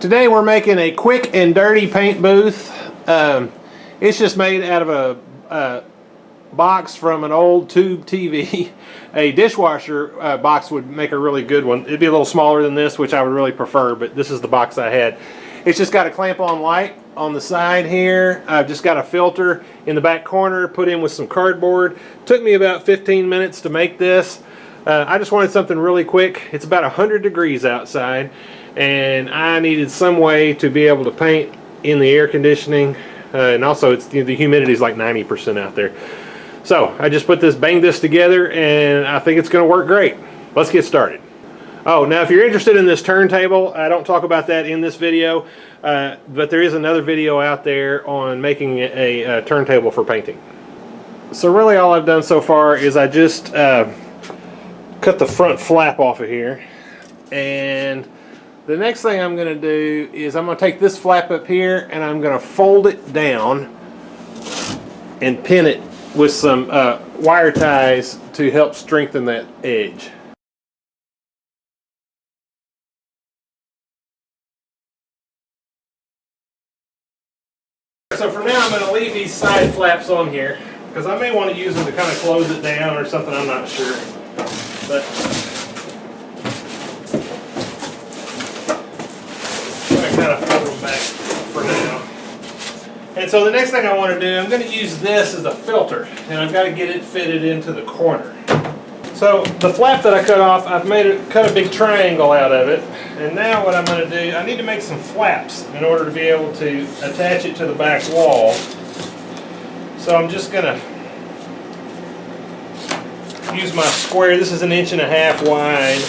Today we're making a quick and dirty paint booth. It's just made out of a box from an old tube TV. A dishwasher box would make a really good one. It'd be a little smaller than this, which I would really prefer, but this is the box I had. It's just got a clamp-on light on the side here. I've just got a filter in the back corner put in with some cardboard. Took me about 15 minutes to make this. I just wanted something really quick. It's about 100 degrees outside, and I needed some way to be able to paint in the air conditioning, and also it's the humidity is like 90% out there. So I just banged this together, and I think it's going to work great. Let's get started. Oh, now if you're interested in this turntable, I don't talk about that in this video, but there is another video out there on making a turntable for painting. So really all I've done so far is I just cut the front flap off of here, and the next thing I'm going to do is I'm going to take this flap up here and I'm going to fold it down and pin it with some wire ties to help strengthen that edge. So for now I'm going to leave these side flaps on here because I may want to use them to kind of close it down or something, I'm not sure. But I'm going to kind of fold them back for now. And so the next thing I want to do, I'm going to use this as a filter, and I've got to get it fitted into the corner. So the flap that I cut off, I've cut a big triangle out of it, and now what I'm going to do, I need to make some flaps in order to be able to attach it to the back wall. So I'm just going to use my square. This is 1.5 inches wide.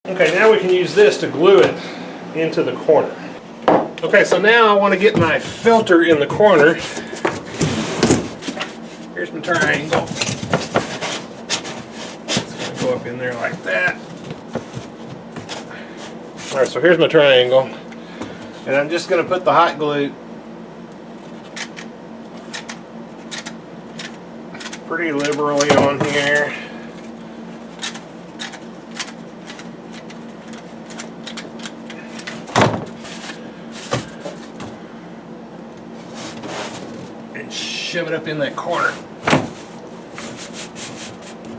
Okay, now we can use this to glue it into the corner. Okay, so now I want to get my filter in the corner. Here's my triangle. It's going to go up in there like that. Alright, so here's my triangle. And I'm just going to put the hot glue pretty liberally on here. Shove it up in that corner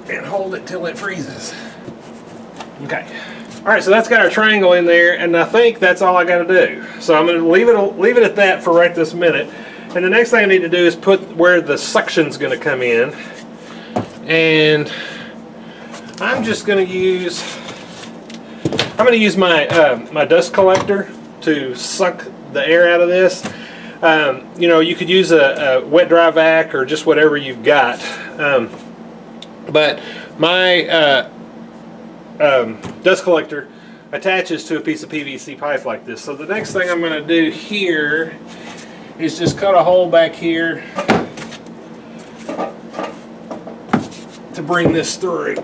and hold it till it freezes. Okay. Alright, so that's got our triangle in there, and I think that's all I got to do. So I'm going to leave it at that for right this minute. And the next thing I need to do is put where the suction's going to come in. And I'm just going to use my my dust collector to suck the air out of this. You know, you could use a wet dry vac or just whatever you've got, but my dust collector attaches to a piece of PVC pipe like this. So the next thing I'm going to do here is just cut a hole back here to bring this through.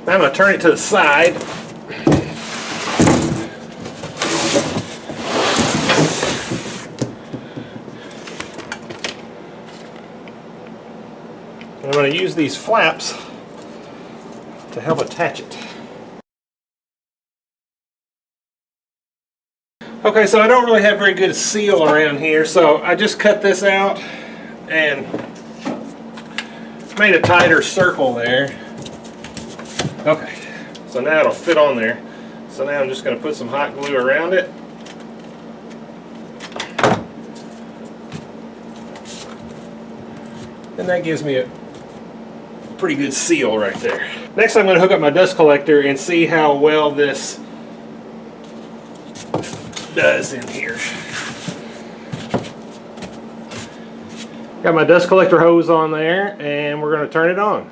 Now I'm going to turn it to the side. I'm going to use these flaps to help attach it. Okay, so I don't really have very good seal around here, so I just cut this out and made a tighter circle there. Okay, so now it'll fit on there. So now I'm just going to put some hot glue around it. And that gives me a pretty good seal right there. Next I'm going to hook up my dust collector and see how well this does in here. Got my dust collector hose on there, and we're going to turn it on.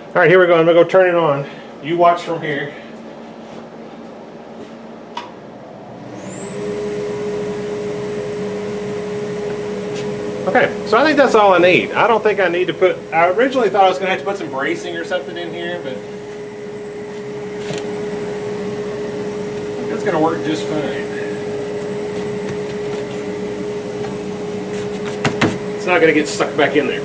Alright, here we go. I'm going to go turn it on. You watch from here. Okay, so I think that's all I need. I don't think I need to put, I originally thought I was going to have to put some bracing or something in here, but it's going to work just fine. It's not going to get stuck back in there.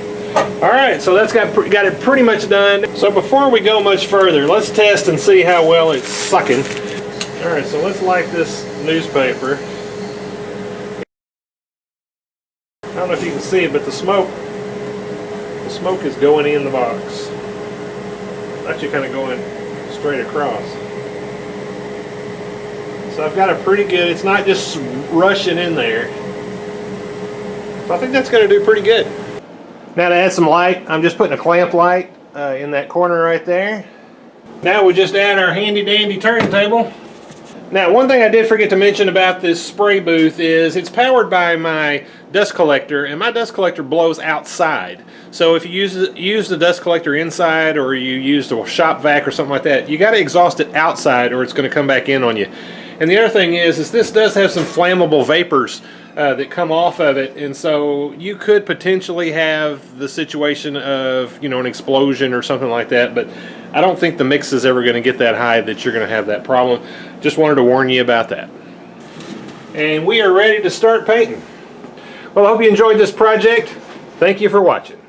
All right, so that's got it pretty much done. So before we go much further, let's test and see how well it's sucking. All right, so let's light this newspaper. I don't know if you can see it, but the smoke is going in the box. It's actually kind of going straight across. So I've got it pretty good. It's not just rushing in there. So I think that's going to do pretty good. Now to add some light, I'm just putting a clamp light in that corner right there. Now we just add our handy dandy turntable. Now, one thing I did forget to mention about this spray booth is it's powered by my dust collector, and my dust collector blows outside. So if you use the dust collector inside, or you use the shop vac or something like that, you got to exhaust it outside or it's going to come back in on you. And the other thing is this does have some flammable vapors that come off of it, and so you could potentially have the situation of, you know, an explosion or something like that, but I don't think the mix is ever going to get that high that you're going to have that problem. Just wanted to warn you about that. And we are ready to start painting. Well, I hope you enjoyed this project. Thank you for watching.